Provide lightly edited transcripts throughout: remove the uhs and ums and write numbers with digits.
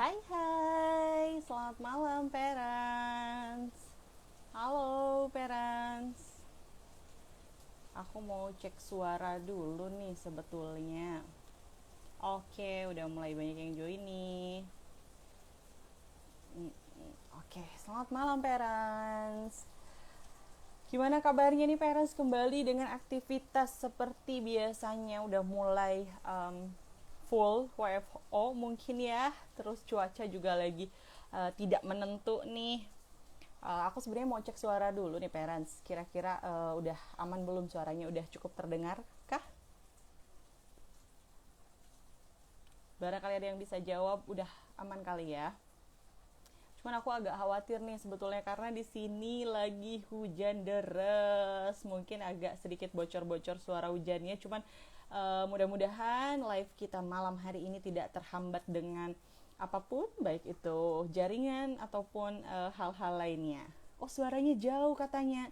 Hai hai, selamat malam parents. Halo parents. Aku mau cek suara dulu nih sebetulnya. Oke, udah mulai banyak yang join nih. Oke, selamat malam parents. Gimana kabarnya nih parents, kembali dengan aktivitas seperti biasanya udah mulai full WFO mungkin ya. Terus cuaca juga lagi tidak menentu nih. Aku sebenarnya mau cek suara dulu nih parents. Kira-kira udah aman belum suaranya? Udah cukup terdengar kah? Barangkali ada yang bisa jawab, udah aman kali ya. Cuman aku agak khawatir nih sebetulnya karena di sini lagi hujan deras. Mungkin agak sedikit bocor-bocor suara hujannya. Cuman mudah-mudahan live kita malam hari ini tidak terhambat dengan apapun, baik itu jaringan ataupun hal-hal lainnya. Oh, suaranya jauh katanya.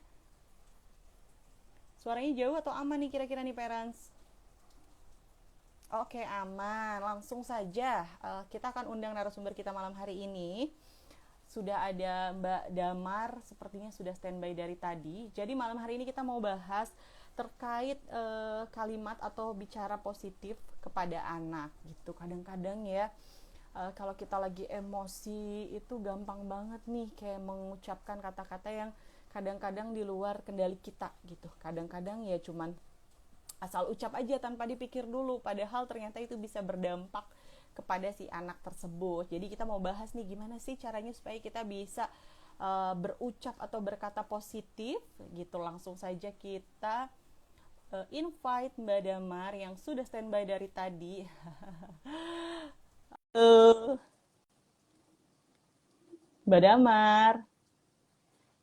Suaranya jauh atau aman nih kira-kira nih parents? Oke, aman. Langsung saja kita akan undang narasumber kita malam hari ini. Sudah ada Mbak Damar, sepertinya sudah standby dari tadi. Jadi malam hari ini kita mau bahas terkait kalimat atau bicara positif kepada anak gitu. Kadang-kadang ya kalau kita lagi emosi itu gampang banget nih kayak mengucapkan kata-kata yang kadang-kadang di luar kendali kita gitu. Kadang-kadang ya cuman asal ucap aja tanpa dipikir dulu, padahal ternyata itu bisa berdampak kepada si anak tersebut. Jadi kita mau bahas nih gimana sih caranya supaya kita bisa berucap atau berkata positif gitu. Langsung saja kita invite Mbak Damar yang sudah standby dari tadi. Mbak Damar,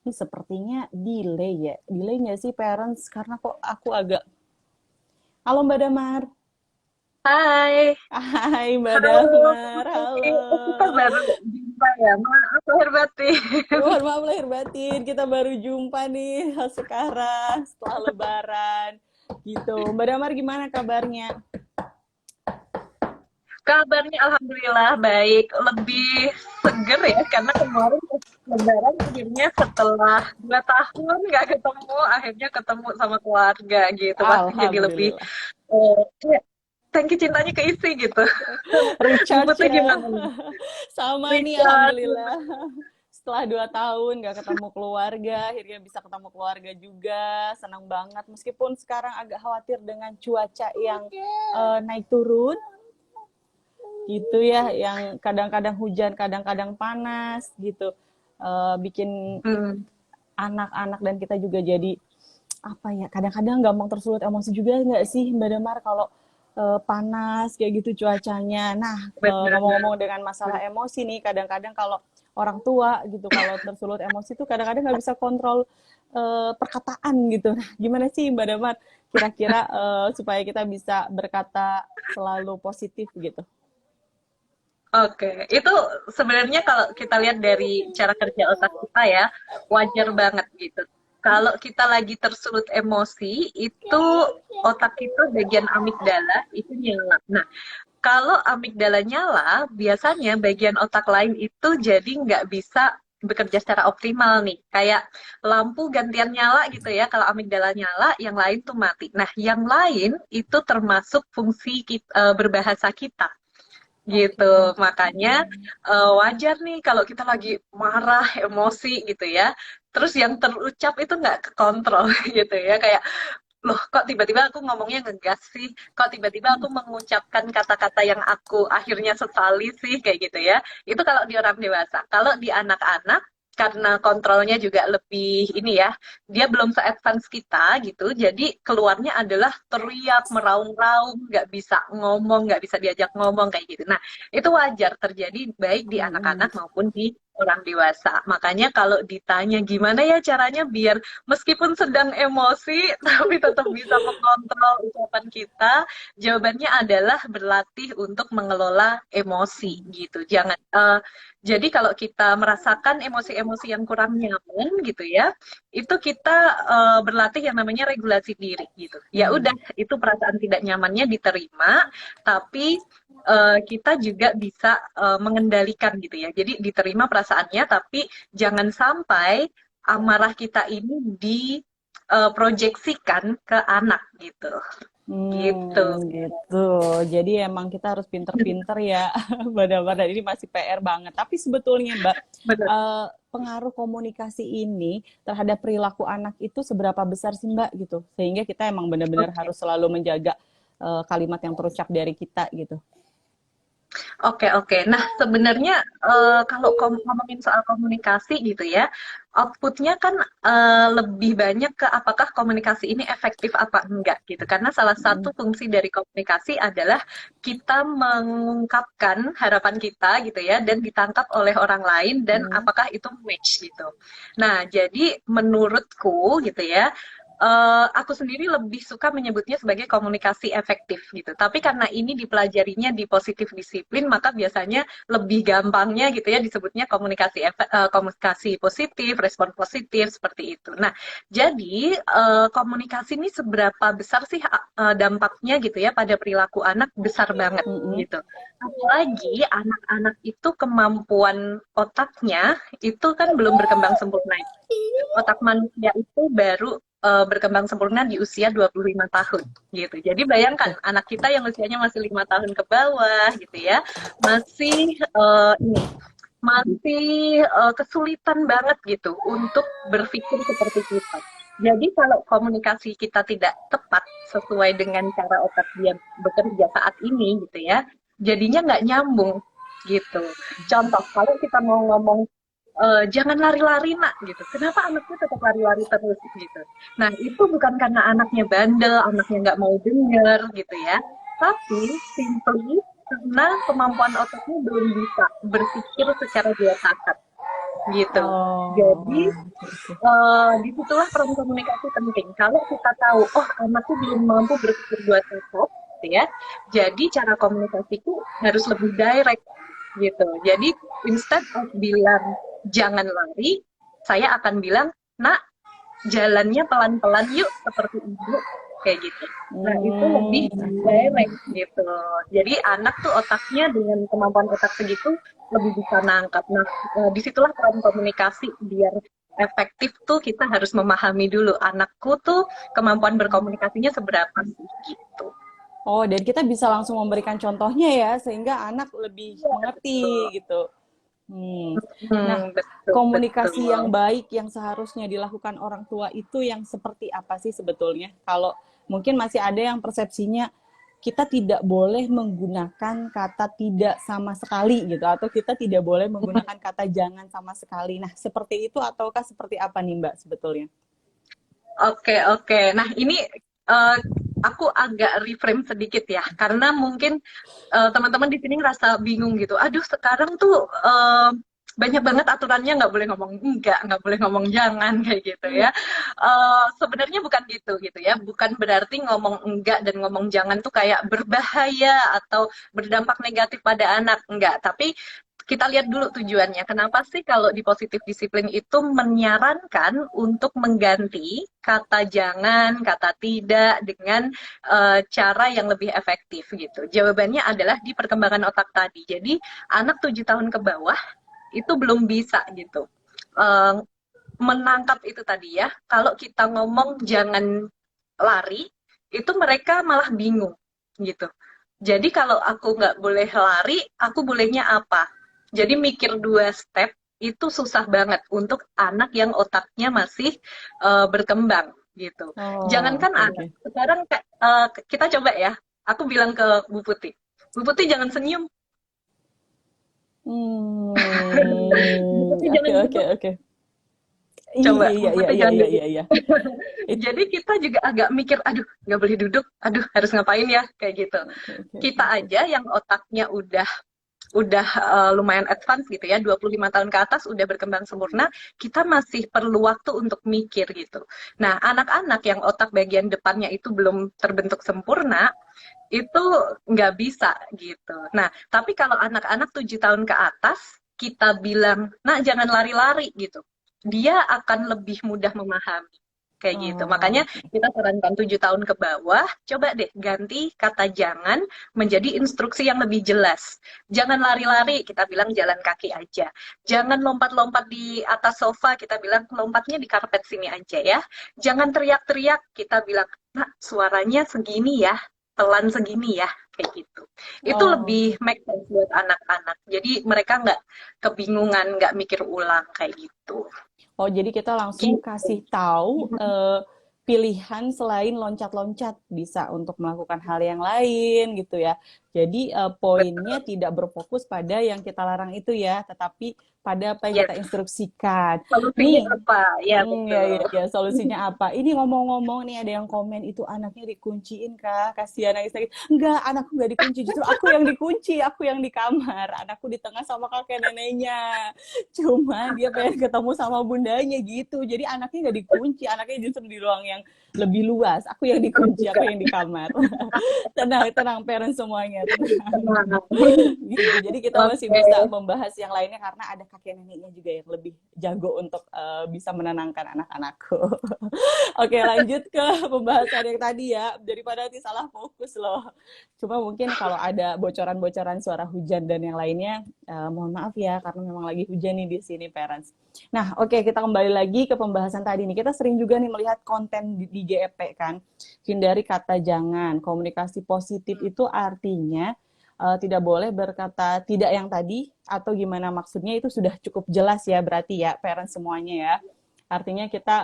ini sepertinya delay ya. Delay nggak sih parents? Karena kok aku agak... Halo Mbak Damar. Hai, Hai Mbak halo, Damar, halo. kita baru jumpa ya, maaf lahir batin. Mohon maaf lahir batin, kita baru jumpa nih sekarang setelah Lebaran gitu. Mbak Damar gimana kabarnya? Kabarnya Alhamdulillah baik, lebih seger ya, karena kemarin pas Lebaran akhirnya setelah 2 tahun nggak ketemu, akhirnya ketemu sama keluarga gitu, pasti jadi lebih, Alhamdulillah. kayak tangki cintanya keisi gitu. Recharge Inputnya ya. gimana nih? Sama nih, Richard, alhamdulillah. Setelah 2 tahun gak ketemu keluarga, akhirnya bisa ketemu keluarga juga. Senang banget, meskipun sekarang agak khawatir dengan cuaca yang naik turun gitu ya, yang kadang-kadang hujan kadang-kadang panas gitu. Bikin hmm, anak-anak dan kita juga jadi apa ya, kadang-kadang gampang tersulut emosi juga nggak sih Mbak Damar kalau panas kayak gitu cuacanya. Nah, benar. ngomong-ngomong dengan masalah emosi nih, kadang-kadang kalau orang tua gitu kalau tersulut emosi tuh kadang-kadang nggak bisa kontrol perkataan gitu. Nah, gimana sih Mbak Damar kira-kira supaya kita bisa berkata selalu positif gitu? Oke, itu sebenarnya kalau kita lihat dari cara kerja otak kita ya, wajar banget gitu. Kalau kita lagi tersulut emosi, itu otak kita bagian amigdala itu nyala. Nah, kalau amigdala nyala, biasanya bagian otak lain itu jadi nggak bisa bekerja secara optimal nih. Kayak lampu gantian nyala gitu ya, kalau amigdala nyala, yang lain tuh mati. Nah, yang lain itu termasuk fungsi berbahasa kita Oke. gitu. Makanya wajar nih kalau kita lagi marah, emosi gitu ya. Terus yang terucap itu nggak kekontrol gitu ya. Kayak, loh kok tiba-tiba aku ngomongnya ngegas sih? Kok tiba-tiba aku mengucapkan kata-kata yang aku akhirnya sesali sih? Kayak gitu ya. Itu kalau di orang dewasa. Kalau di anak-anak, karena kontrolnya juga lebih ini ya, dia belum se-advance kita gitu, jadi keluarnya adalah teriak, meraung-raung, nggak bisa ngomong, nggak bisa diajak ngomong kayak gitu. Nah, itu wajar terjadi baik di Mm-mm. anak-anak maupun di orang dewasa. Makanya kalau ditanya gimana ya caranya biar meskipun sedang emosi tapi tetap bisa mengontrol ucapan kita, jawabannya adalah berlatih untuk mengelola emosi gitu. Jadi kalau kita merasakan emosi-emosi yang kurang nyaman gitu ya, itu kita berlatih yang namanya regulasi diri gitu. Ya udah, Mm. itu perasaan tidak nyamannya diterima, tapi kita juga bisa mengendalikan gitu ya. Jadi diterima perasaannya, tapi jangan sampai amarah kita ini diproyeksikan ke anak gitu. Gitu. Gitu. Jadi emang kita harus pinter-pinter ya. Benar-benar ini masih PR banget. Tapi sebetulnya Mbak, Benar. pengaruh komunikasi ini terhadap perilaku anak itu seberapa besar sih Mbak gitu? Sehingga kita emang benar-benar Oke. harus selalu menjaga kalimat yang terucap dari kita gitu. Oke, oke. Nah, sebenarnya kalau ngomongin soal komunikasi gitu ya, outputnya kan lebih banyak ke apakah komunikasi ini efektif apa enggak gitu. Karena salah satu Mm, fungsi dari komunikasi adalah kita mengungkapkan harapan kita gitu ya, dan ditangkap oleh orang lain dan mm, apakah itu match gitu. Nah, jadi menurutku gitu ya, aku sendiri lebih suka menyebutnya sebagai komunikasi efektif gitu. Tapi karena ini dipelajarinya di positif disiplin, maka biasanya lebih gampangnya gitu ya disebutnya komunikasi positif, respon positif seperti itu. Nah, jadi komunikasi ini seberapa besar sih dampaknya gitu ya pada perilaku anak, besar banget mm, gitu. Apalagi anak-anak itu kemampuan otaknya itu kan belum berkembang sempurna. Otak manusia itu baru berkembang sempurna di usia 25 tahun gitu. Jadi bayangkan Oke. anak kita yang usianya masih 5 tahun ke bawah gitu ya, masih ini masih kesulitan banget gitu untuk berpikir seperti kita. Jadi kalau komunikasi kita tidak tepat sesuai dengan cara otak dia bekerja saat ini gitu ya, jadinya nggak nyambung gitu. Contoh, kalau kita mau ngomong jangan lari-lari nak gitu. Kenapa anaknya tetap lari-lari terus gitu? Nah itu bukan karena anaknya bandel, anaknya nggak mau denger gitu ya. Tapi simply karena kemampuan otaknya belum bisa berpikir secara dua tahap gitu. Jadi Oh, oke, oke. disitulah peran komunikasi penting. Kalau kita tahu, oh anakku belum mampu berpikir dua tahap, gitu ya. Jadi cara komunikasiku harus lebih direct gitu. Jadi instead of bilang jangan lari, saya akan bilang, nak jalannya pelan-pelan yuk seperti ibu kayak gitu. Nah itu lebih Oke. direct gitu. Jadi anak tuh otaknya dengan kemampuan otak segitu lebih bisa nangkap. Nah disitulah peran komunikasi biar efektif tuh kita harus memahami dulu anakku tuh kemampuan berkomunikasinya seberapa sih gitu. Oh, dan kita bisa langsung memberikan contohnya ya, sehingga anak lebih Iya betul. mengerti gitu. Hmm. Nah, Betul komunikasi betul. yang baik yang seharusnya dilakukan orang tua itu yang seperti apa sih sebetulnya? Kalau mungkin masih ada yang persepsinya kita tidak boleh menggunakan kata tidak sama sekali gitu, atau kita tidak boleh menggunakan kata jangan sama sekali. Nah, seperti itu ataukah seperti apa nih Mbak sebetulnya? Oke, oke. Nah, ini uh, aku agak reframe sedikit ya, karena mungkin teman-teman di sini ngerasa bingung gitu. Aduh, sekarang tuh banyak banget aturannya, nggak boleh ngomong enggak, nggak boleh ngomong jangan kayak gitu ya. Sebenarnya bukan gitu ya. Bukan berarti ngomong enggak dan ngomong jangan tuh kayak berbahaya atau berdampak negatif pada anak, enggak. Tapi kita lihat dulu tujuannya. Kenapa sih kalau di positif disiplin itu menyarankan untuk mengganti kata jangan, kata tidak dengan cara yang lebih efektif gitu. Jawabannya adalah di perkembangan otak tadi. Jadi anak 7 tahun ke bawah itu belum bisa gitu. Uh, Menangkap itu tadi ya. Kalau kita ngomong jangan lari, itu mereka malah bingung gitu. Jadi kalau aku nggak boleh lari, aku bolehnya apa? Jadi mikir dua step itu susah banget untuk anak yang otaknya masih berkembang gitu. Oh, Jangankan oke, anak, oke. sekarang kita coba ya. Aku bilang ke Bu Putih, Bu Putih jangan senyum, Bu Putih Oke, jangan oke, duduk, oke. coba Iya, Bu iya, iya, Putih iya, jangan iya, duduk. iya, iya. Jadi kita juga agak mikir, aduh nggak boleh duduk, aduh harus ngapain ya kayak gitu. Oke, oke, oke, Kita oke. aja yang otaknya udah lumayan advance gitu ya, 25 tahun ke atas udah berkembang sempurna, kita masih perlu waktu untuk mikir gitu. Nah, anak-anak yang otak bagian depannya itu belum terbentuk sempurna, itu nggak bisa gitu. Nah, tapi kalau anak-anak 7 tahun ke atas, kita bilang, nah jangan lari-lari gitu. Dia akan lebih mudah memahami. kayak gitu. Makanya Oh, kita sarankan 7 tahun ke bawah, coba deh ganti kata jangan menjadi instruksi yang lebih jelas. Jangan lari-lari, kita bilang jalan kaki aja. Jangan lompat-lompat di atas sofa, kita bilang lompatnya di karpet sini aja ya. Jangan teriak-teriak, kita bilang, nak suaranya segini ya, pelan segini ya, kayak gitu. Itu oh, lebih make sense buat anak-anak. Jadi mereka nggak kebingungan, nggak mikir ulang kayak gitu. oh, jadi kita langsung Gitu. kasih tahu pilihan selain loncat-loncat bisa untuk melakukan hal yang lain gitu ya. Jadi poinnya Betul. tidak berfokus pada yang kita larang itu ya, tetapi pada apa yang Yes. kita instruksikan. Solusinya Nih, apa? Ya, ya, betul. ya, ya, solusinya apa? Ini ngomong-ngomong nih ada yang komen itu anaknya dikunciin kak, kasihan nangis lagi. Enggak, anakku nggak dikunci, justru aku yang dikunci, aku yang di kamar, anakku di tengah sama kakek neneknya. Cuma dia pengen ketemu sama bundanya gitu, jadi anaknya nggak dikunci, anaknya justru di ruang yang lebih luas. Aku yang Betul dikunci, juga. aku yang di kamar. Tenang, tenang, parents semuanya, tenang. Tenang. Gitu. Jadi kita masih Oke. bisa membahas yang lainnya karena ada kakek neneknya juga yang lebih jago untuk bisa menenangkan anak-anakku. Oke, lanjut ke pembahasan yang tadi ya. Daripada nanti salah fokus loh. Cuma mungkin kalau ada bocoran-bocoran suara hujan dan yang lainnya, mohon maaf ya karena memang lagi hujan nih di sini parents. Nah, oke kita kembali lagi ke pembahasan tadi nih. Kita sering juga nih melihat konten di GEP kan. Hindari kata jangan. Komunikasi positif itu artinya tidak boleh berkata tidak yang tadi atau gimana maksudnya itu sudah cukup jelas ya berarti ya parents semuanya ya. Artinya kita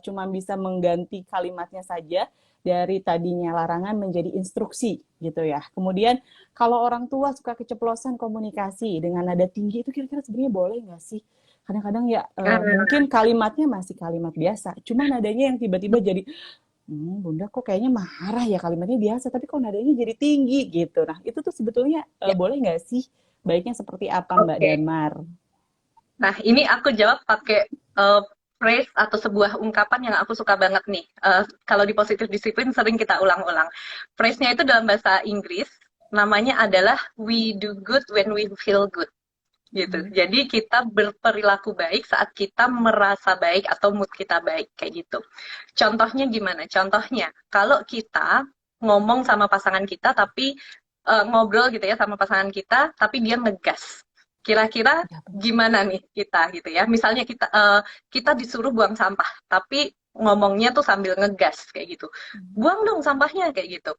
cuma bisa mengganti kalimatnya saja dari tadinya larangan menjadi instruksi gitu ya. Kemudian kalau orang tua suka keceplosan komunikasi dengan nada tinggi itu kira-kira sebenarnya boleh nggak sih? Kadang-kadang ya Nah, mungkin kalimatnya masih kalimat biasa, cuma nadanya yang tiba-tiba jadi bunda kok kayaknya marah ya kalimatnya biasa, tapi kok nadanya jadi tinggi gitu. Nah itu tuh sebetulnya ya, boleh nggak sih? Baiknya seperti apa Mbak oke. Damar? Nah, ini aku jawab pakai phrase atau sebuah ungkapan yang aku suka banget nih. Kalau di positif disiplin sering kita ulang-ulang. Phrase-nya itu dalam bahasa Inggris, namanya adalah we do good when we feel good. Gitu. Hmm. Jadi kita berperilaku baik saat kita merasa baik atau mood kita baik kayak gitu. Contohnya gimana? Contohnya kalau kita ngomong sama pasangan kita tapi ngobrol gitu ya sama pasangan kita tapi dia ngegas. Kira-kira Ya, gimana nih kita gitu ya? Misalnya kita disuruh buang sampah tapi ngomongnya tuh sambil ngegas kayak gitu. Buang dong sampahnya kayak gitu,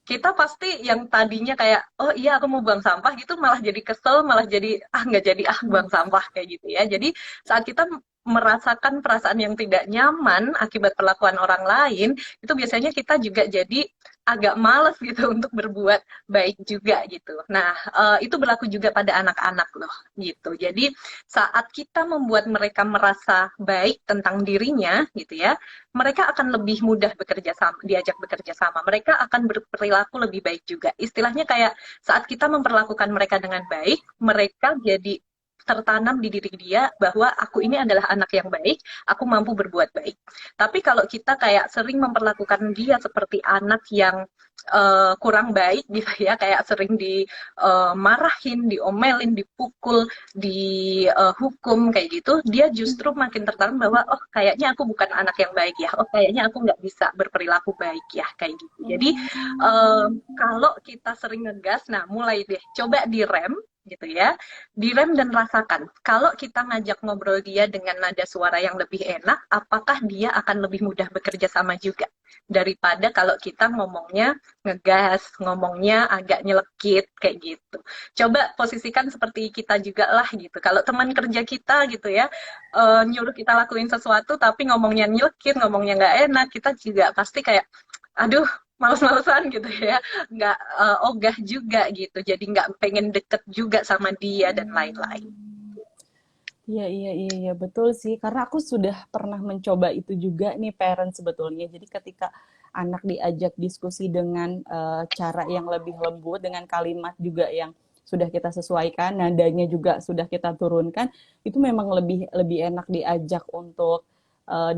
kita pasti yang tadinya kayak oh iya aku mau buang sampah gitu malah jadi kesel, malah jadi ah nggak jadi ah buang sampah kayak gitu ya. Jadi saat kita merasakan perasaan yang tidak nyaman akibat perlakuan orang lain itu biasanya kita juga jadi agak males gitu untuk berbuat baik juga gitu. Nah, itu berlaku juga pada anak-anak loh gitu. Jadi saat kita membuat mereka merasa baik tentang dirinya gitu ya, mereka akan lebih mudah bekerja sama, diajak bekerja sama. Mereka akan berperilaku lebih baik juga. Istilahnya kayak saat kita memperlakukan mereka dengan baik, mereka jadi tertanam di diri dia bahwa aku ini adalah anak yang baik, aku mampu berbuat baik. Tapi kalau kita kayak sering memperlakukan dia seperti anak yang kurang baik gitu ya, kayak sering dimarahin, diomelin, dipukul, dihukum kayak gitu, dia justru makin tertanam bahwa oh kayaknya aku bukan anak yang baik ya, oh kayaknya aku nggak bisa berperilaku baik ya kayak gitu. Jadi kalau kita sering ngegas, nah mulai deh coba direm gitu ya, direm dan rasakan. Kalau kita ngajak ngobrol dia dengan nada suara yang lebih enak, apakah dia akan lebih mudah bekerja sama juga daripada kalau kita ngomongnya ngegas, ngomongnya agak nyelekit kayak gitu. Coba posisikan seperti kita juga lah gitu. Kalau teman kerja kita gitu ya, nyuruh kita lakuin sesuatu tapi ngomongnya nyelekit, ngomongnya nggak enak, kita juga pasti kayak, aduh males-malesan gitu ya, nggak ogah juga gitu, jadi nggak pengen deket juga sama dia dan lain-lain. Iya, iya, iya, iya, betul sih. Karena aku sudah pernah mencoba itu juga nih parent sebetulnya. Jadi ketika anak diajak diskusi dengan cara yang lebih lembut, dengan kalimat juga yang sudah kita sesuaikan, nadanya juga sudah kita turunkan, itu memang lebih lebih enak diajak untuk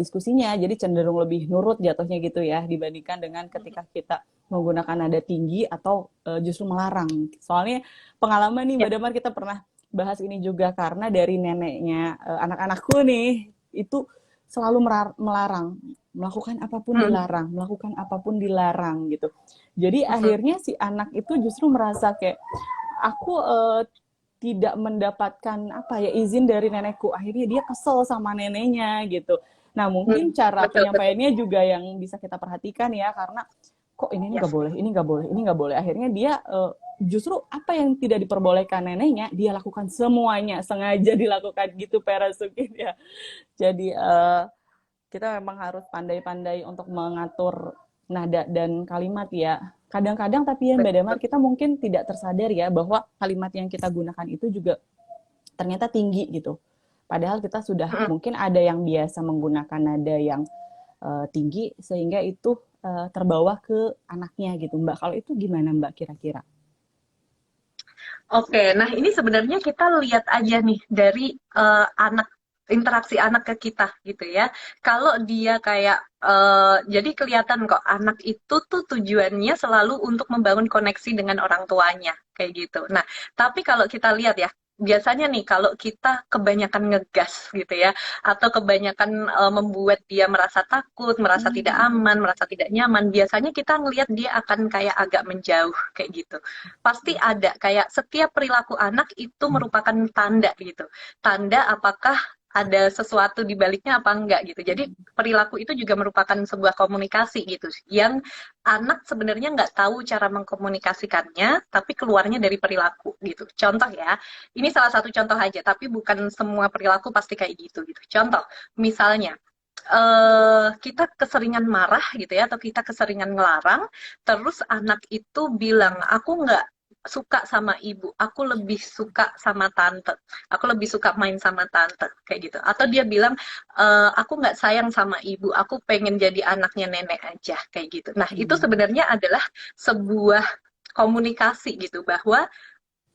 diskusinya. Jadi cenderung lebih nurut jatuhnya gitu ya, dibandingkan dengan ketika kita menggunakan nada tinggi atau justru melarang. Soalnya pengalaman nih Ya, Mbak Damar kita pernah bahas ini juga karena dari neneknya anak-anakku nih itu selalu melarang, melakukan apapun Hmm. dilarang, melakukan apapun dilarang gitu. Jadi Hmm. akhirnya si anak itu justru merasa kayak aku tidak mendapatkan apa ya izin dari nenekku. Akhirnya dia kesel sama neneknya gitu. Nah, mungkin Hmm. cara Betul, betul. penyampaiannya juga yang bisa kita perhatikan ya, karena kok ini nggak Yes. boleh, ini nggak boleh, ini nggak boleh. Akhirnya dia justru apa yang tidak diperbolehkan neneknya, dia lakukan semuanya, sengaja dilakukan gitu Perasukin ya. Jadi kita memang harus pandai-pandai untuk mengatur nada dan kalimat ya. Kadang-kadang tapi ya Mbak Damar, Betul. kita mungkin tidak tersadar ya bahwa kalimat yang kita gunakan itu juga ternyata tinggi gitu. Padahal kita sudah Hmm. mungkin ada yang biasa menggunakan nada yang tinggi sehingga itu terbawa ke anaknya gitu Mbak. Kalau itu gimana Mbak kira-kira? Oke, nah ini sebenarnya kita lihat aja nih dari anak interaksi anak ke kita gitu ya. Kalau dia kayak jadi kelihatan kok anak itu tuh tujuannya selalu untuk membangun koneksi dengan orang tuanya kayak gitu. Nah, tapi kalau kita lihat ya biasanya nih kalau kita kebanyakan ngegas gitu ya atau kebanyakan membuat dia merasa takut, merasa tidak aman, merasa tidak nyaman, biasanya kita ngelihat dia akan kayak agak menjauh kayak gitu. Pasti ada kayak setiap perilaku anak itu merupakan tanda gitu. Tanda apakah ada sesuatu di baliknya apa enggak gitu. Jadi perilaku itu juga merupakan sebuah komunikasi gitu. Yang anak sebenarnya nggak tahu cara mengkomunikasikannya, tapi keluarnya dari perilaku gitu. Contoh ya, ini salah satu contoh aja, tapi bukan semua perilaku pasti kayak gitu gitu. Contoh, misalnya kita keseringan marah gitu ya, atau kita keseringan ngelarang, terus anak itu bilang, aku nggak suka sama ibu, aku lebih suka sama tante, aku lebih suka main sama tante, kayak gitu. Atau dia bilang, aku nggak sayang sama ibu, aku pengen jadi anaknya nenek aja, kayak gitu. Nah, itu sebenarnya adalah sebuah komunikasi gitu, bahwa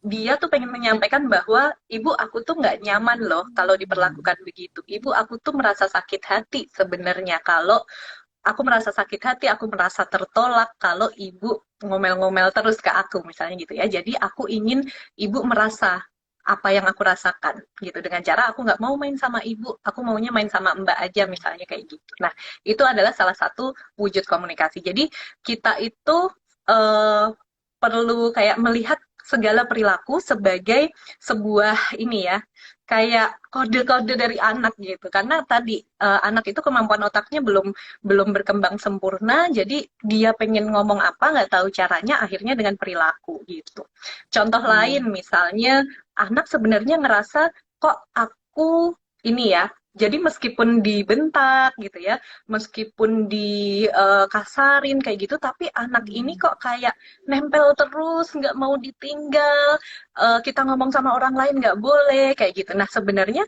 dia tuh pengen menyampaikan bahwa ibu aku tuh nggak nyaman loh kalau diperlakukan begitu. Ibu aku tuh merasa sakit hati sebenarnya kalau aku merasa sakit hati, aku merasa tertolak kalau ibu ngomel-ngomel terus ke aku misalnya gitu ya. Jadi aku ingin ibu merasa apa yang aku rasakan gitu dengan cara aku nggak mau main sama ibu, aku maunya main sama mbak aja misalnya kayak gitu. Nah itu adalah salah satu wujud komunikasi. Jadi kita itu eh, perlu kayak melihat segala perilaku sebagai sebuah ini ya kayak kode-kode dari anak gitu karena tadi anak itu kemampuan otaknya belum belum berkembang sempurna jadi dia pengen ngomong apa nggak tahu caranya akhirnya dengan perilaku gitu contoh lain misalnya anak sebenarnya ngerasa kok aku ini ya jadi meskipun dibentak gitu ya meskipun dikasarin kayak gitu tapi anak ini kok kayak nempel terus nggak mau ditinggal kita ngomong sama orang lain nggak boleh kayak gitu nah sebenarnya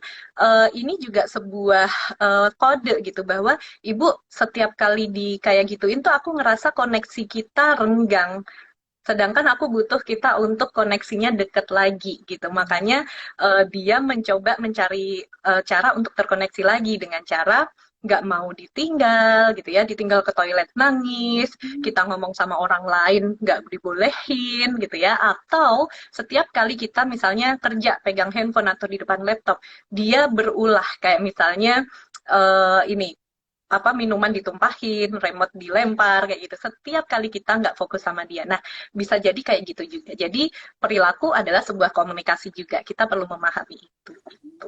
ini juga sebuah kode gitu bahwa ibu setiap kali di kayak gituin tuh aku ngerasa koneksi kita renggang sedangkan aku butuh kita untuk koneksinya deket lagi gitu makanya dia mencoba mencari cara untuk terkoneksi lagi dengan cara nggak mau ditinggal gitu ya ditinggal ke toilet nangis kita ngomong sama orang lain nggak dibolehin gitu ya atau setiap kali kita misalnya kerja pegang handphone atau di depan laptop dia berulah kayak misalnya ini apa minuman ditumpahin, remote dilempar kayak gitu. Setiap kali kita nggak fokus sama dia. Nah, bisa jadi kayak gitu juga. Jadi perilaku adalah sebuah komunikasi juga. Kita perlu memahami itu. Gitu.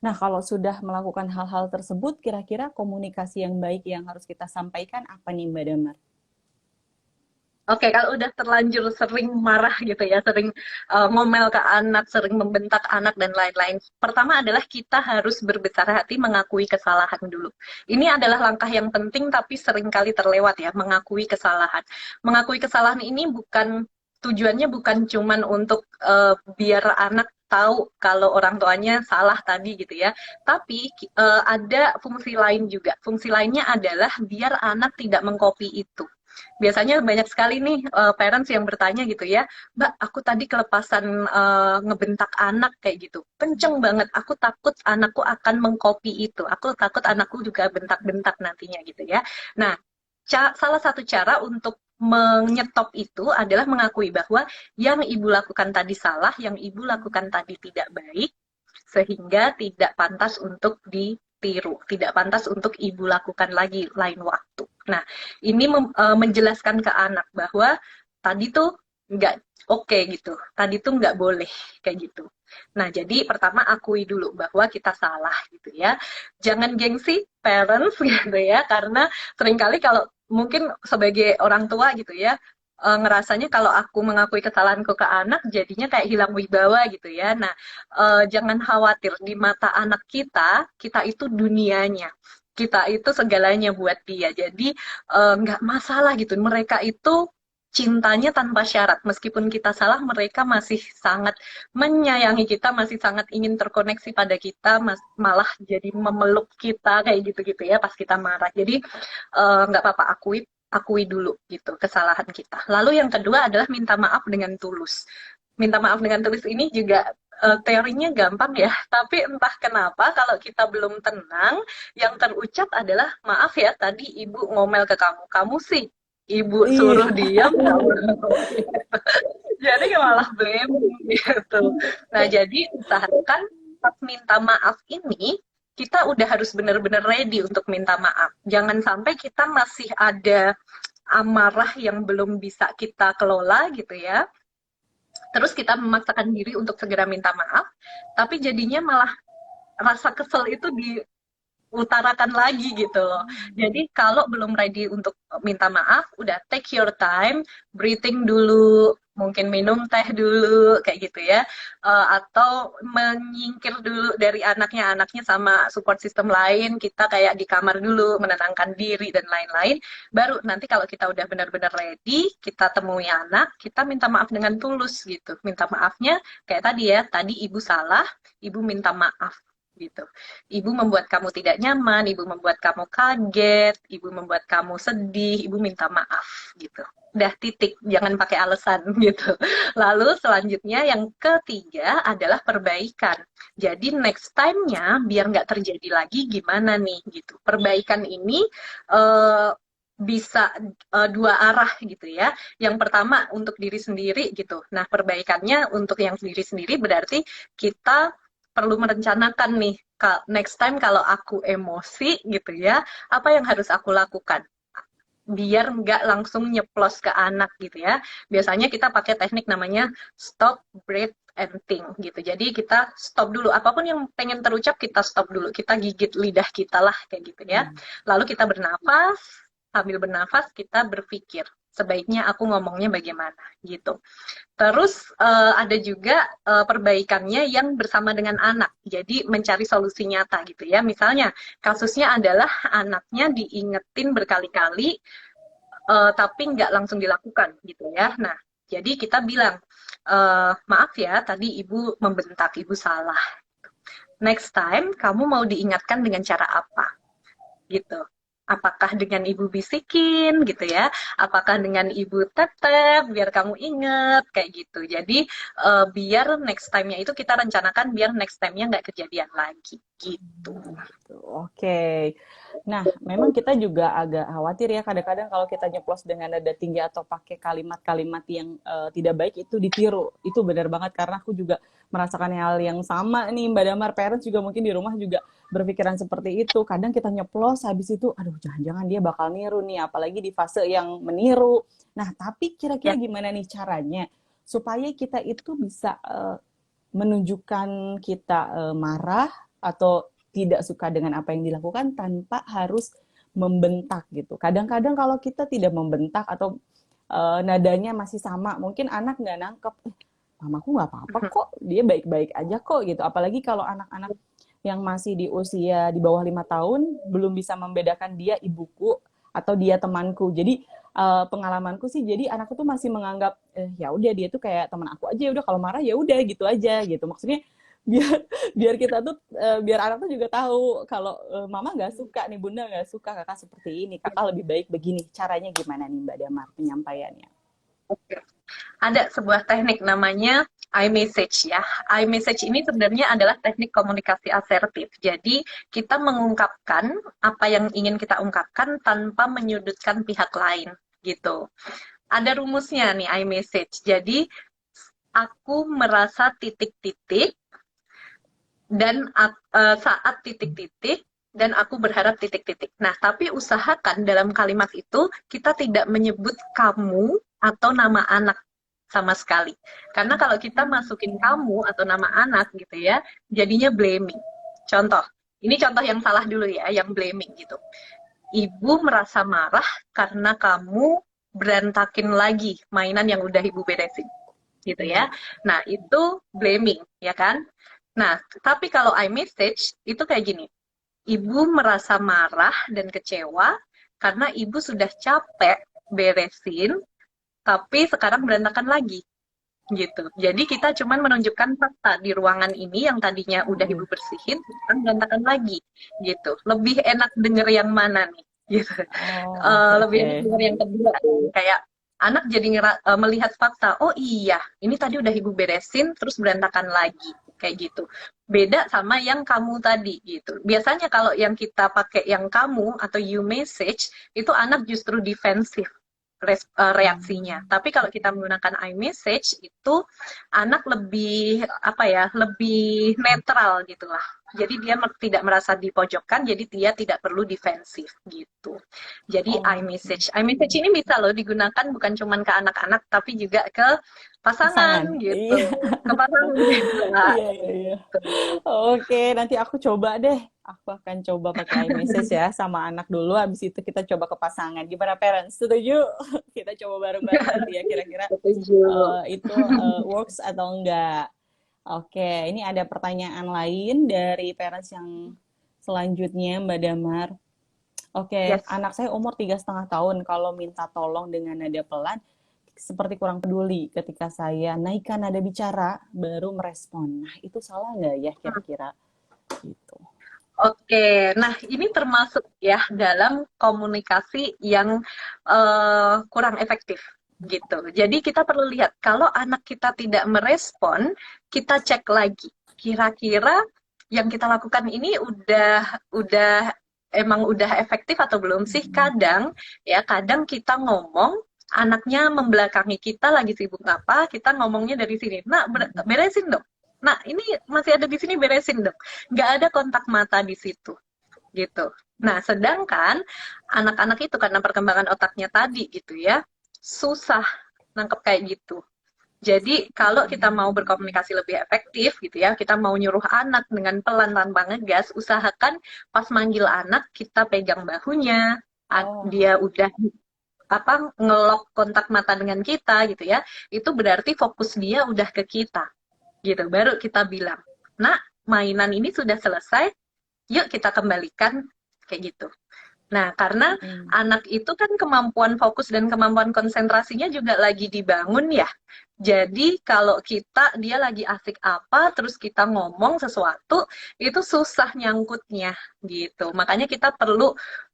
Nah, kalau sudah melakukan hal-hal tersebut, kira-kira komunikasi yang baik yang harus kita sampaikan apa nih Mbak Damar? Oke, kalau udah terlanjur sering marah gitu ya, sering ngomel ke anak, sering membentak anak dan lain-lain. Pertama adalah kita harus berbesar hati mengakui kesalahan dulu. Ini adalah langkah yang penting tapi seringkali terlewat ya, mengakui kesalahan. Mengakui kesalahan ini bukan tujuannya bukan cuman untuk biar anak tahu kalau orang tuanya salah tadi gitu ya. Tapi ada fungsi lain juga. Fungsi lainnya adalah biar anak tidak mengcopy itu biasanya banyak sekali nih parents yang bertanya gitu ya, Mbak, aku tadi kelepasan ngebentak anak kayak gitu, kenceng banget, aku takut anakku akan mengcopy itu, aku takut anakku juga bentak-bentak nantinya gitu ya. Nah, salah satu cara untuk menyetop itu adalah mengakui bahwa yang ibu lakukan tadi salah, yang ibu lakukan tadi tidak baik, sehingga tidak pantas untuk di tiru, tidak pantas untuk ibu lakukan lagi lain waktu. Nah, ini menjelaskan ke anak bahwa tadi tuh nggak oke gitu, tadi tuh nggak boleh kayak gitu. Nah, jadi pertama akui dulu bahwa kita salah gitu ya. Jangan gengsi parents gitu ya, karena seringkali kalau mungkin sebagai orang tua gitu ya, ngerasanya kalau aku mengakui kesalahanku ke anak jadinya kayak hilang wibawa gitu ya. Nah, jangan khawatir di mata anak kita, kita itu dunianya. Kita itu segalanya buat dia. Jadi nggak masalah gitu. Mereka itu cintanya tanpa syarat. Meskipun kita salah, mereka masih sangat menyayangi kita, masih sangat ingin terkoneksi pada kita, malah jadi memeluk kita kayak gitu-gitu ya pas kita marah. Jadi nggak apa-apa, akui dulu gitu kesalahan kita. Lalu yang kedua adalah minta maaf dengan tulus. Minta maaf dengan tulus ini juga teorinya gampang ya, tapi entah kenapa kalau kita belum tenang, yang terucap adalah maaf ya tadi ibu ngomel ke kamu, kamu sih ibu Iya. suruh diam, kamu jadi malah blame gitu. Nah jadi usahakan pas minta maaf ini kita udah harus benar-benar ready untuk minta maaf. Jangan sampai kita masih ada amarah yang belum bisa kita kelola gitu ya. Terus kita memaksakan diri untuk segera minta maaf, tapi jadinya malah rasa kesel itu diutarakan lagi gitu loh. Jadi kalau belum ready untuk minta maaf, udah take your time, breathing dulu, mungkin minum teh dulu kayak gitu ya. Atau menyingkir dulu dari anaknya sama support system lain, kita kayak di kamar dulu menenangkan diri dan lain-lain. Baru nanti kalau kita udah benar-benar ready, kita temui anak, kita minta maaf dengan tulus gitu. Minta maafnya kayak tadi ya, tadi ibu salah, ibu minta maaf gitu. Ibu membuat kamu tidak nyaman, ibu membuat kamu kaget, ibu membuat kamu sedih, ibu minta maaf gitu. Udah titik, jangan pakai alasan gitu. Lalu selanjutnya yang ketiga adalah perbaikan. Jadi next time-nya biar nggak terjadi lagi gimana nih gitu. Perbaikan ini bisa dua arah gitu ya. Yang pertama untuk diri sendiri gitu. Nah perbaikannya untuk yang sendiri-sendiri berarti kita perlu merencanakan nih next time kalau aku emosi gitu ya, apa yang harus aku lakukan biar nggak langsung nyeplos ke anak gitu ya. Biasanya kita pakai teknik namanya stop, breathe, and think gitu. Jadi kita stop dulu, apapun yang pengen terucap kita stop dulu, kita gigit lidah kita lah kayak gitu ya. Lalu kita bernafas, sambil bernafas kita berpikir sebaiknya aku ngomongnya bagaimana gitu. Terus ada juga perbaikannya yang bersama dengan anak. Jadi mencari solusi nyata gitu ya. Misalnya kasusnya adalah anaknya diingetin berkali-kali tapi nggak langsung dilakukan gitu ya. Nah, jadi kita bilang maaf ya tadi ibu membentak, ibu salah. Next time kamu mau diingatkan dengan cara apa? Gitu. Apakah dengan ibu bisikin gitu ya? Apakah dengan ibu tetep biar kamu inget kayak gitu. Jadi biar next time-nya itu kita rencanakan biar next time-nya nggak kejadian lagi gitu. Oke. Nah, memang kita juga agak khawatir ya kadang-kadang kalau kita nyeplos dengan nada tinggi atau pakai kalimat-kalimat yang tidak baik itu ditiru. Itu benar banget karena aku juga merasakan hal yang sama nih Mbak Damar. Parents juga mungkin di rumah juga berpikiran seperti itu. Kadang kita nyeplos habis itu, aduh jangan-jangan dia bakal niru nih, apalagi di fase yang meniru. Nah, tapi kira-kira Ya. gimana nih caranya supaya kita itu bisa menunjukkan kita marah atau tidak suka dengan apa yang dilakukan tanpa harus membentak gitu. Kadang-kadang kalau kita tidak membentak atau nadanya masih sama, mungkin anak nggak nangkep, mamaku nggak apa-apa kok, dia baik-baik aja kok gitu. Apalagi kalau anak-anak yang masih di usia di bawah 5 tahun belum bisa membedakan dia ibuku atau dia temanku. Jadi pengalamanku sih, jadi anakku tuh masih menganggap ya udah dia tuh kayak teman aku aja, udah kalau marah ya udah gitu aja gitu. Maksudnya biar biar kita tuh biar anak tuh juga tahu kalau mama nggak suka nih, bunda nggak suka kakak seperti ini, kakak lebih baik begini. Caranya gimana nih Mbak Damar penyampaiannya? Ada sebuah teknik namanya iMessage ya. iMessage ini sebenarnya adalah teknik komunikasi asertif. Jadi kita mengungkapkan apa yang ingin kita ungkapkan tanpa menyudutkan pihak lain gitu. Ada rumusnya nih iMessage. Jadi aku merasa titik-titik dan saat titik-titik dan aku berharap titik-titik. Nah, tapi usahakan dalam kalimat itu kita tidak menyebut kamu atau nama anak sama sekali. Karena kalau kita masukin kamu atau nama anak gitu ya, jadinya blaming. Contoh, ini contoh yang salah dulu ya, yang blaming gitu. Ibu merasa marah karena kamu berantakin lagi mainan yang udah ibu beresin gitu ya. Nah, itu blaming, ya kan? Nah, tapi kalau I message itu kayak gini. Ibu merasa marah dan kecewa karena ibu sudah capek beresin, tapi sekarang berantakan lagi gitu. Jadi kita cuman menunjukkan fakta di ruangan ini yang tadinya udah ibu bersihin, sekarang berantakan lagi gitu. Lebih enak denger yang mana nih? Gitu. Oh, oke Lebih oke. enak denger yang kedua. Kayak anak jadi melihat fakta. Oh iya, ini tadi udah ibu beresin, terus berantakan lagi kayak gitu. Beda sama yang kamu tadi gitu. Biasanya kalau yang kita pakai yang kamu atau you message itu anak justru defensif reaksinya. Tapi kalau kita menggunakan iMessage itu anak lebih apa ya, lebih netral gitulah. Jadi dia tidak merasa dipojokkan, jadi dia tidak perlu defensif gitu. Jadi Oke. iMessage ini bisa loh digunakan bukan cuma ke anak-anak tapi juga ke Pasangan. pasangan gitu. Iya. Ke pasangan juga. Iya, iya, iya. Oke, nanti aku coba deh. Aku akan coba pakai iMessage ya sama anak dulu. Habis itu kita coba ke pasangan. Gimana parents? Setuju? Kita coba bareng-bareng nanti ya kira-kira Setuju. itu works atau enggak. Oke, ini ada pertanyaan lain dari parents yang selanjutnya, Mbak Damar. Oke, Yes. anak saya umur 3,5 tahun. Kalau minta tolong dengan nada pelan, seperti kurang peduli. Ketika saya naikkan nada bicara, baru merespon. Nah, itu salah nggak ya kira-kira? Gitu. Oke, nah ini termasuk ya dalam komunikasi yang kurang efektif gitu. Jadi kita perlu lihat kalau anak kita tidak merespon, kita cek lagi. Kira-kira yang kita lakukan ini udah emang udah efektif atau belum sih? Kadang ya, kadang kita ngomong anaknya membelakangi kita lagi sibuk apa, kita ngomongnya dari sini. Nah, beresin dong. Nah, ini masih ada di sini beresin dong. Nggak ada kontak mata di situ gitu. Nah, sedangkan anak-anak itu karena perkembangan otaknya tadi gitu ya, susah nangkep kayak gitu. Jadi kalau kita mau berkomunikasi lebih efektif gitu ya, kita mau nyuruh anak dengan pelan tanpa ngegas, usahakan pas manggil anak kita pegang bahunya, Oh, dia udah apa ngelok kontak mata dengan kita gitu ya, itu berarti fokus dia udah ke kita gitu. Baru kita bilang, nah mainan ini sudah selesai, yuk kita kembalikan kayak gitu. Nah, karena mm, anak itu kan kemampuan fokus dan kemampuan konsentrasinya juga lagi dibangun ya. Jadi kalau dia lagi asik apa, terus kita ngomong sesuatu, itu susah nyangkutnya gitu. Makanya kita perlu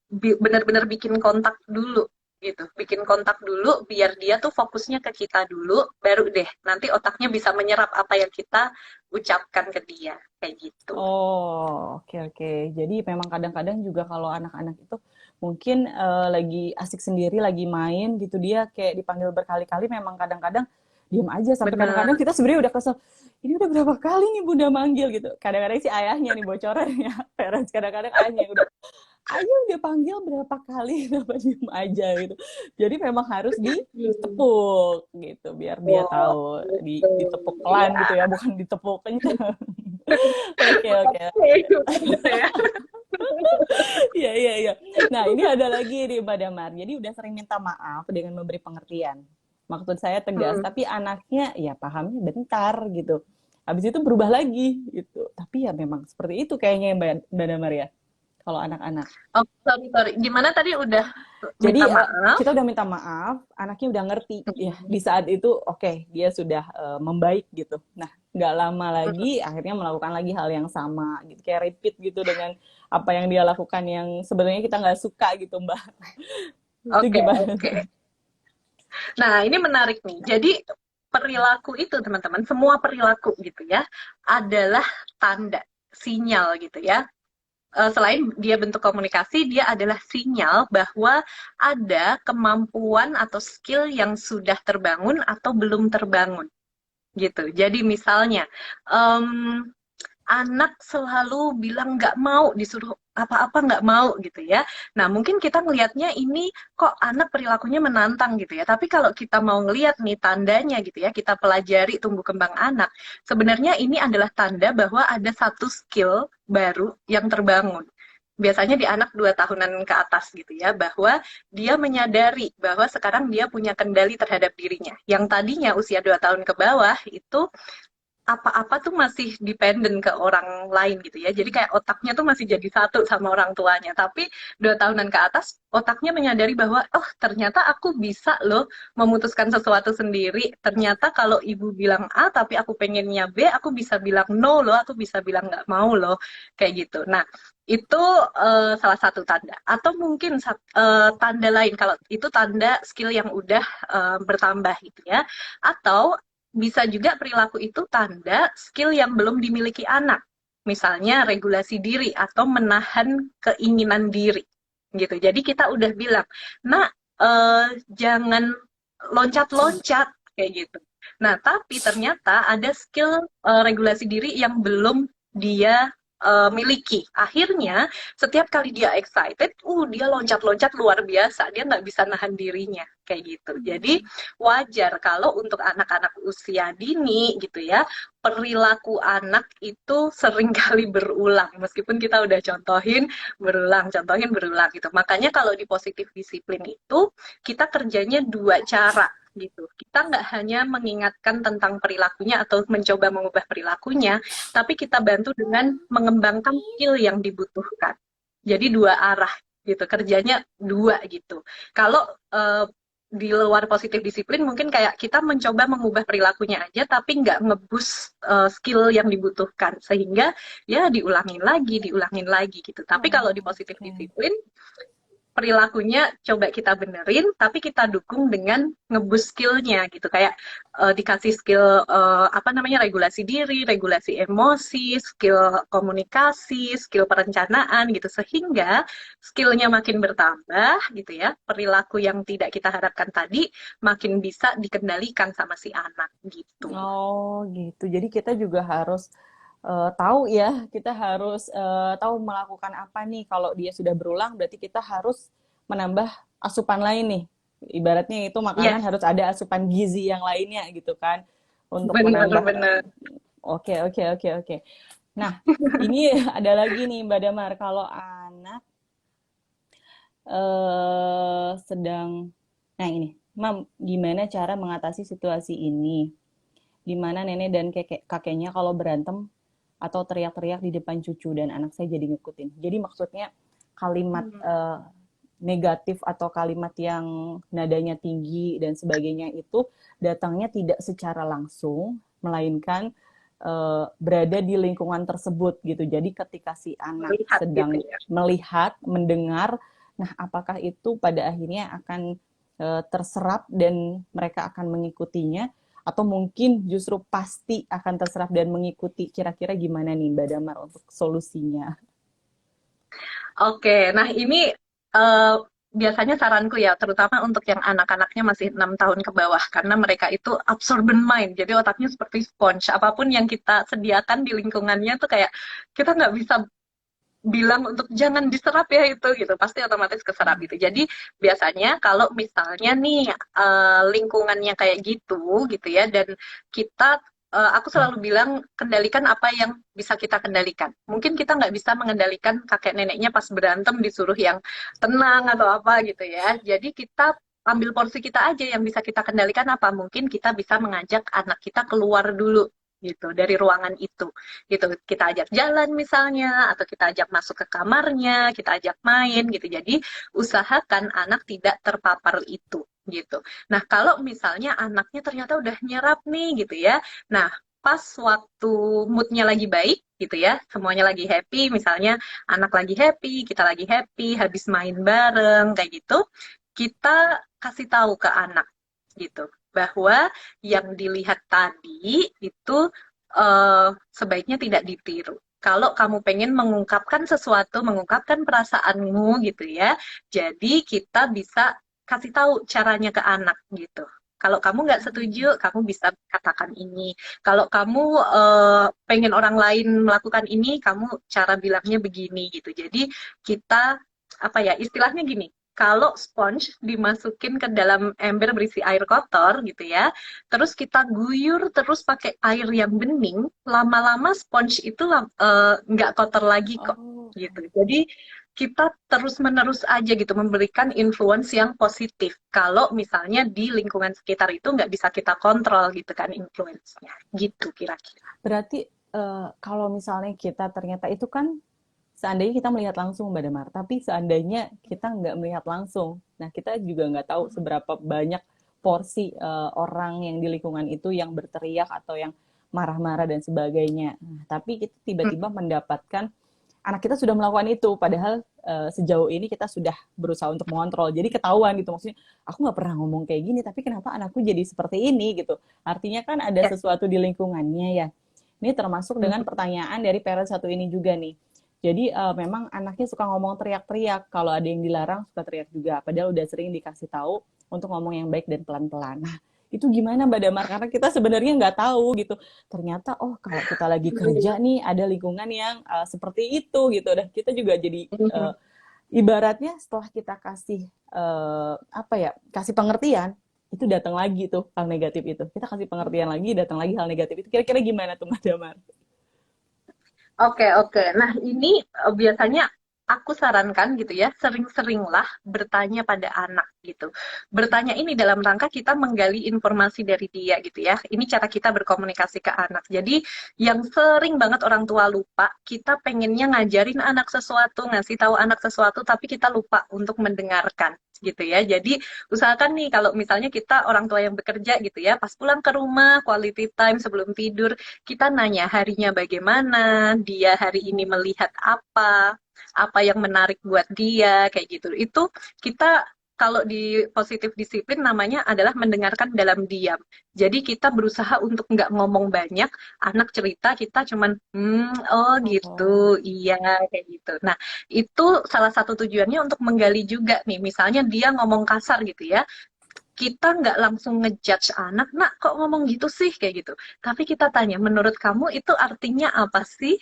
benar-benar bikin kontak dulu gitu. Bikin kontak dulu biar dia tuh fokusnya ke kita dulu, baru deh nanti otaknya bisa menyerap apa yang kita ucapkan ke dia kayak gitu. oh, oke oke. Jadi memang kadang-kadang juga kalau anak-anak itu mungkin lagi asik sendiri, lagi main gitu, dia kayak dipanggil berkali-kali, memang kadang-kadang diem aja sampai Benar. kadang-kadang kita sebenarnya udah kesel. Ini udah berapa kali nih bunda manggil gitu. Kadang-kadang sih ayahnya nih bocoran ya, parents kadang-kadang ayahnya yang udah ayo dia panggil berapa kali kenapa diem aja gitu. Jadi memang harus ditepuk gitu biar dia Oh, tahu gitu. ditepuk pelan Iya. gitu ya, bukan ditepuk kencang. Oke oke. Gitu ya. Iya iya iya. Nah ini ada lagi nih Mbak Damar. Jadi udah sering minta maaf dengan memberi pengertian. Maksud saya tegas, Hmm. tapi anaknya ya pahamnya bentar gitu. Habis itu berubah lagi gitu. Tapi ya memang seperti itu kayaknya Mbak Damar ya. Kalau anak-anak. Oh, sorry, sorry. Gimana tadi udah minta Jadi maaf? kita udah minta maaf, anaknya udah ngerti ya di saat itu oke, dia sudah membaik gitu. Nah nggak lama lagi akhirnya melakukan lagi hal yang sama gitu, kayak repeat gitu dengan apa yang dia lakukan yang sebenarnya kita nggak suka gitu Mbak. Itu Oke, gimana oke. tuh? Nah, ini menarik nih. Jadi, perilaku itu, teman-teman, semua perilaku gitu ya, adalah tanda, sinyal gitu ya. Selain dia bentuk komunikasi, dia adalah sinyal bahwa ada kemampuan atau skill yang sudah terbangun atau belum terbangun gitu. Jadi misalnya, anak selalu bilang nggak mau disuruh apa-apa nggak mau gitu ya. Nah, mungkin kita ngelihatnya ini kok anak perilakunya menantang gitu ya. Tapi kalau kita mau ngelihat nih tandanya gitu ya, kita pelajari tumbuh kembang anak, sebenarnya ini adalah tanda bahwa ada satu skill baru yang terbangun. Biasanya di anak 2 tahunan ke atas gitu ya, bahwa dia menyadari bahwa sekarang dia punya kendali terhadap dirinya. Yang tadinya usia 2 tahun ke bawah itu apa-apa tuh masih dependent ke orang lain gitu ya. Jadi kayak otaknya tuh masih jadi satu sama orang tuanya. Tapi 2 tahunan ke atas, otaknya menyadari bahwa, oh ternyata aku bisa loh memutuskan sesuatu sendiri. Ternyata kalau ibu bilang A, tapi aku pengennya B, aku bisa bilang no loh, aku bisa bilang nggak mau loh. Kayak gitu. Nah, itu salah satu tanda. Atau mungkin tanda lain, kalau itu tanda skill yang udah bertambah gitu ya. Atau bisa juga perilaku itu tanda skill yang belum dimiliki anak. Misalnya regulasi diri atau menahan keinginan diri. Gitu. Jadi kita udah bilang, "Nak, jangan loncat-loncat," kayak gitu. Nah, tapi ternyata ada skill regulasi diri yang belum dia miliki. Akhirnya, setiap kali dia excited, dia loncat-loncat luar biasa. Dia nggak bisa nahan dirinya, kayak gitu. Jadi, wajar kalau untuk anak-anak usia dini, gitu ya, perilaku anak itu sering kali berulang. Meskipun kita udah contohin berulang, gitu. Makanya kalau di positif disiplin itu, kita kerjanya dua cara gitu. Kita nggak hanya mengingatkan tentang perilakunya atau mencoba mengubah perilakunya, tapi kita bantu dengan mengembangkan skill yang dibutuhkan. Jadi dua arah gitu, kerjanya dua gitu. Kalau di luar positif disiplin mungkin kayak kita mencoba mengubah perilakunya aja tapi nggak ngebus skill yang dibutuhkan sehingga ya diulangin lagi gitu. Tapi kalau di positif Oke. disiplin perilakunya coba kita benerin, tapi kita dukung dengan ngebus skillnya gitu. Kayak dikasih skill apa namanya regulasi diri, regulasi emosi, skill komunikasi, skill perencanaan gitu. Sehingga skillnya makin bertambah gitu ya. Perilaku yang tidak kita harapkan tadi makin bisa dikendalikan sama si anak gitu. Oh, gitu. Jadi kita juga harus tahu ya, kita harus tahu melakukan apa nih. Kalau dia sudah berulang, berarti kita harus menambah asupan lain nih. Ibaratnya itu makanan Yes, harus ada asupan gizi yang lainnya gitu kan, untuk menambah. benar-benar. Oke, oke, oke, oke. Nah, ini ada lagi nih Mbak Damar, kalau anak sedang, nah ini, Mam, gimana cara mengatasi situasi ini? Di mana nenek dan kakeknya kalau berantem atau teriak-teriak di depan cucu dan anak saya jadi ngikutin. Jadi maksudnya kalimat negatif atau kalimat yang nadanya tinggi dan sebagainya itu datangnya tidak secara langsung, melainkan berada di lingkungan tersebut gitu. Jadi ketika si anak Melihat gitu sedang ya. melihat, mendengar, nah apakah itu pada akhirnya akan terserap dan mereka akan mengikutinya, atau mungkin justru pasti akan terserap dan mengikuti. Kira-kira gimana nih Mbak Damar untuk solusinya? Oke, nah ini eh, biasanya saranku ya, terutama untuk yang anak-anaknya masih 6 tahun ke bawah, karena mereka itu absorbent mind, jadi otaknya seperti sponge. Apapun yang kita sediakan di lingkungannya tuh kayak kita nggak bisa bilang untuk jangan diserap ya itu gitu, pasti otomatis keserap gitu. Jadi biasanya kalau misalnya nih lingkungannya kayak gitu ya, dan kita aku selalu bilang kendalikan apa yang bisa kita kendalikan. Mungkin kita nggak bisa mengendalikan kakek neneknya pas berantem disuruh yang tenang atau apa gitu ya. Jadi kita ambil porsi kita aja yang bisa kita kendalikan apa. Mungkin kita bisa mengajak anak kita keluar dulu gitu dari ruangan itu gitu, kita ajak jalan misalnya atau kita ajak masuk ke kamarnya, kita ajak main gitu. Jadi usahakan anak tidak terpapar itu gitu. Nah, kalau misalnya anaknya ternyata udah nyerap nih gitu ya, nah pas waktu moodnya lagi baik gitu ya, semuanya lagi happy, misalnya anak lagi happy, kita lagi happy, habis main bareng kayak gitu, kita kasih tahu ke anak gitu bahwa yang dilihat tadi itu sebaiknya tidak ditiru. Kalau kamu pengen mengungkapkan sesuatu, mengungkapkan perasaanmu gitu ya, jadi kita bisa kasih tahu caranya ke anak gitu. Kalau kamu nggak setuju, kamu bisa katakan ini. Kalau kamu pengen orang lain melakukan ini, kamu cara bilangnya begini gitu. Jadi kita apa ya istilahnya gini. Kalau sponge dimasukin ke dalam ember berisi air kotor gitu ya, terus kita guyur terus pakai air yang bening, lama-lama sponge itu nggak kotor lagi kok Oh, gitu. Jadi kita terus-menerus aja gitu memberikan influence yang positif. Kalau misalnya di lingkungan sekitar itu nggak bisa kita kontrol gitu kan influence-nya. Gitu kira-kira. berarti kalau misalnya kita ternyata itu kan seandainya kita melihat langsung Mbak Damar, tapi seandainya kita nggak melihat langsung, nah kita juga nggak tahu seberapa banyak porsi orang yang di lingkungan itu yang berteriak atau yang marah-marah dan sebagainya. Nah, tapi kita tiba-tiba mendapatkan anak kita sudah melakukan itu, padahal sejauh ini kita sudah berusaha untuk mengontrol. Jadi ketahuan gitu, maksudnya aku nggak pernah ngomong kayak gini, tapi kenapa anakku jadi seperti ini gitu. Artinya kan ada Ya. sesuatu di lingkungannya ya. Ini termasuk dengan pertanyaan dari parent satu ini juga nih. Jadi memang anaknya suka ngomong teriak-teriak. Kalau ada yang dilarang suka teriak juga. Padahal udah sering dikasih tahu untuk ngomong yang baik dan pelan-pelan. Nah, itu gimana Mbak Damar? Karena kita sebenarnya nggak tahu gitu. Ternyata oh kalau kita lagi kerja nih ada lingkungan yang seperti itu gitu. Dan kita juga jadi ibaratnya setelah kita kasih apa ya kasih pengertian itu datang lagi tuh hal negatif itu. Kita kasih pengertian lagi datang lagi hal negatif itu. Kira-kira gimana tuh Mbak Damar? Oke, oke. Nah, ini biasanya aku sarankan gitu ya, sering-seringlah bertanya pada anak gitu. Bertanya ini dalam rangka kita menggali informasi dari dia gitu ya. Ini cara kita berkomunikasi ke anak. Jadi, yang sering banget orang tua lupa, kita pengennya ngajarin anak sesuatu, ngasih tahu anak sesuatu, tapi kita lupa untuk mendengarkan gitu ya. Jadi usahakan nih kalau misalnya kita orang tua yang bekerja gitu ya, pas pulang ke rumah, quality time sebelum tidur, kita nanya harinya bagaimana, dia hari ini melihat apa yang menarik buat dia, kayak gitu. Itu kita kalau di positif disiplin namanya adalah mendengarkan dalam diam. Jadi kita berusaha untuk nggak ngomong banyak, anak cerita kita cuman, oh Oh, gitu, iya kayak gitu. Nah itu salah satu tujuannya untuk menggali juga nih, misalnya dia ngomong kasar gitu ya, kita nggak langsung ngejudge anak, nak kok ngomong gitu sih kayak gitu. Tapi kita tanya, menurut kamu itu artinya apa sih?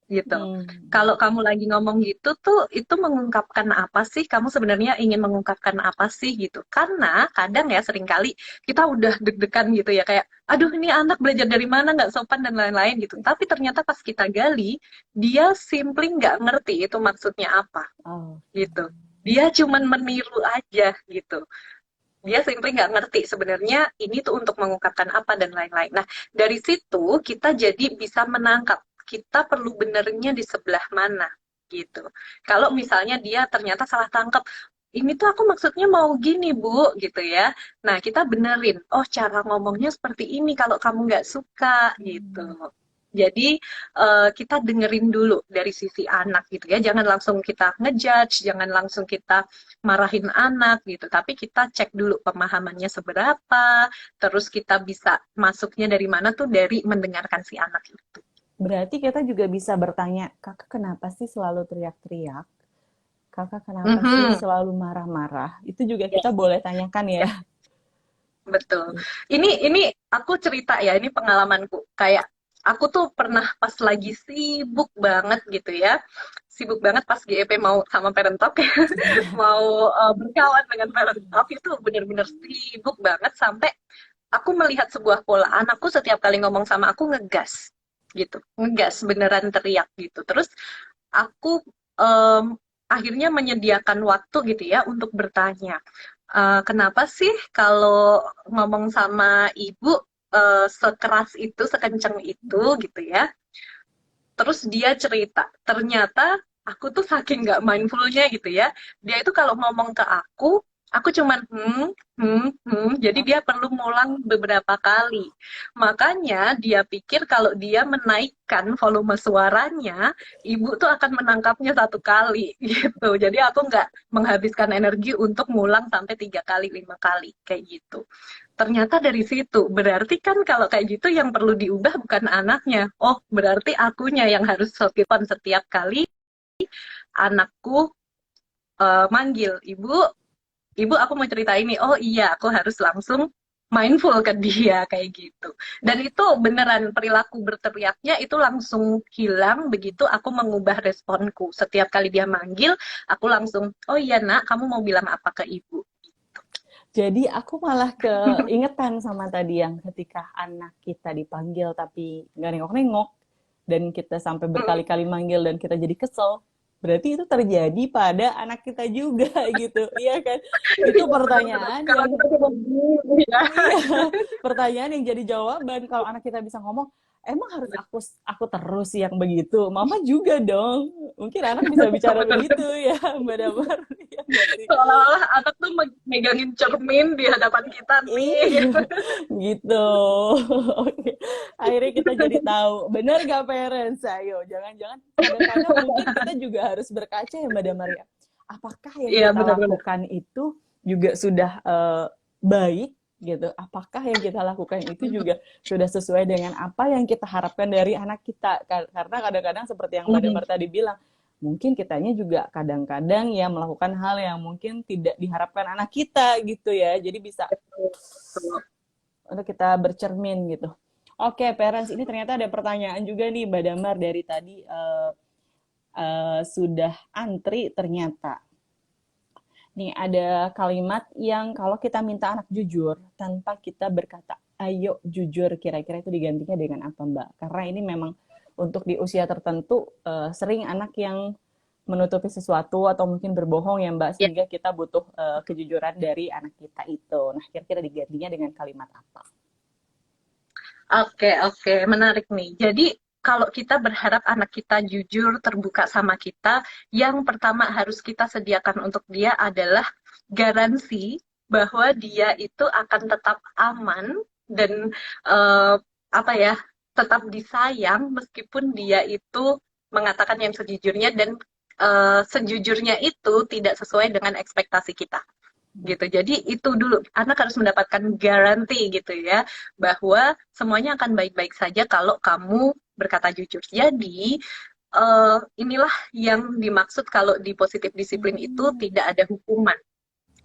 Gitu. hmm. Kalau kamu lagi ngomong gitu tuh, itu mengungkapkan apa sih? Kamu sebenarnya ingin mengungkapkan apa sih gitu? Karena kadang ya seringkali kita udah deg-degan gitu ya, kayak, aduh ini anak belajar dari mana nggak sopan dan lain-lain gitu. Tapi ternyata pas kita gali, dia simply nggak ngerti itu maksudnya apa Oh, gitu. Dia cuman meniru aja gitu, dia simply nggak ngerti sebenarnya ini tuh untuk mengungkapkan apa dan lain-lain. Nah, dari situ kita jadi bisa menangkap kita perlu benernya di sebelah mana gitu. Kalau misalnya dia ternyata salah tangkap, ini tuh aku maksudnya mau gini Bu gitu ya. Nah, kita benerin, oh cara ngomongnya seperti ini kalau kamu nggak suka gitu. hmm. Jadi kita dengerin dulu dari sisi anak gitu ya. Jangan langsung kita ngejudge, jangan langsung kita marahin anak gitu. Tapi kita cek dulu pemahamannya seberapa, terus kita bisa masuknya dari mana tuh dari mendengarkan si anak itu. Berarti kita juga bisa bertanya, kakak kenapa sih selalu teriak-teriak? Kakak kenapa sih Mhm. selalu marah-marah? Itu juga Ya, kita boleh tanyakan ya. ya, betul. Ini aku cerita ya, ini pengalamanku. Kayak aku tuh pernah pas lagi sibuk banget gitu ya. Sibuk banget pas GEP mau sama Parent Talk ya. Mau berkawan dengan Parent Talk itu bener-bener sibuk banget sampai aku melihat sebuah pola anakku setiap kali ngomong sama aku ngegas gitu, ngegas beneran teriak gitu. Terus aku akhirnya menyediakan waktu gitu ya untuk bertanya, kenapa sih kalau ngomong sama ibu sekeras itu, sekenceng itu gitu ya. Terus dia cerita, ternyata aku tuh saking nggak mindfulnya gitu ya, dia itu kalau ngomong ke aku cuman jadi dia perlu ngulang beberapa kali. Makanya dia pikir kalau dia menaikkan volume suaranya, ibu tuh akan menangkapnya satu kali gitu. Jadi aku nggak menghabiskan energi untuk ngulang sampai 3 kali, 5 kali kayak gitu. Ternyata dari situ, berarti kan kalau kayak gitu yang perlu diubah bukan anaknya. Oh, berarti akunya yang harus sopan setiap kali anakku manggil, ibu, ibu aku mau cerita ini. Oh iya, aku harus langsung mindful ke dia kayak gitu. Dan itu beneran perilaku berteriaknya itu langsung hilang begitu aku mengubah responku. Setiap kali dia manggil, aku langsung, oh iya nak, kamu mau bilang apa ke ibu? Jadi aku malah keingetan sama tadi yang ketika anak kita dipanggil tapi nggak nengok-nengok dan kita sampai berkali-kali manggil dan kita jadi kesel. Berarti itu terjadi pada anak kita juga gitu. Iya kan? Itu Iya benar-benar. pertanyaan Karena yang kita cuma gini ya. iya, pertanyaan yang jadi jawaban kalau anak kita bisa ngomong, emang harus aku terus yang begitu? Mama juga dong. Mungkin anak bisa bicara begitu Benar-benar. ya, Mbak Damar. Ya nggak sih? Seolah-olah anak tuh megangin cermin di hadapan kita nih. Iya, gitu. Oke. Akhirnya kita jadi tahu, benar gak parents? Ayo, jangan-jangan kadang-kadang mungkin kita juga harus berkaca ya Mbak Damaria. Apakah yang Iya kita benar-benar. lakukan itu juga sudah baik gitu? Apakah yang kita lakukan itu juga sudah sesuai dengan apa yang kita harapkan dari anak kita? Karena kadang-kadang seperti yang Mbak Mhm. Damar tadi bilang, mungkin kitanya juga kadang-kadang ya melakukan hal yang mungkin tidak diharapkan anak kita gitu ya. Jadi bisa Betul. untuk kita bercermin gitu. Oke, parents, ini ternyata ada pertanyaan juga nih, Mbak Damar dari tadi sudah antri ternyata. Nih ada kalimat yang kalau kita minta anak jujur tanpa kita berkata, ayo jujur, kira-kira itu digantinya dengan apa Mbak? Karena ini memang untuk di usia tertentu sering anak yang menutupi sesuatu atau mungkin berbohong ya Mbak, Ya. sehingga kita butuh kejujuran dari anak kita itu. Nah, kira-kira digantinya dengan kalimat apa? Oke, oke, menarik nih. Jadi kalau kita berharap anak kita jujur, terbuka sama kita, yang pertama harus kita sediakan untuk dia adalah garansi bahwa dia itu akan tetap aman dan eh, apa ya, tetap disayang meskipun dia itu mengatakan yang sejujurnya dan sejujurnya itu tidak sesuai dengan ekspektasi kita gitu. Jadi itu dulu anak harus mendapatkan garansi gitu ya bahwa semuanya akan baik-baik saja kalau kamu berkata jujur. Jadi inilah yang dimaksud kalau di positif disiplin itu Hmm. tidak ada hukuman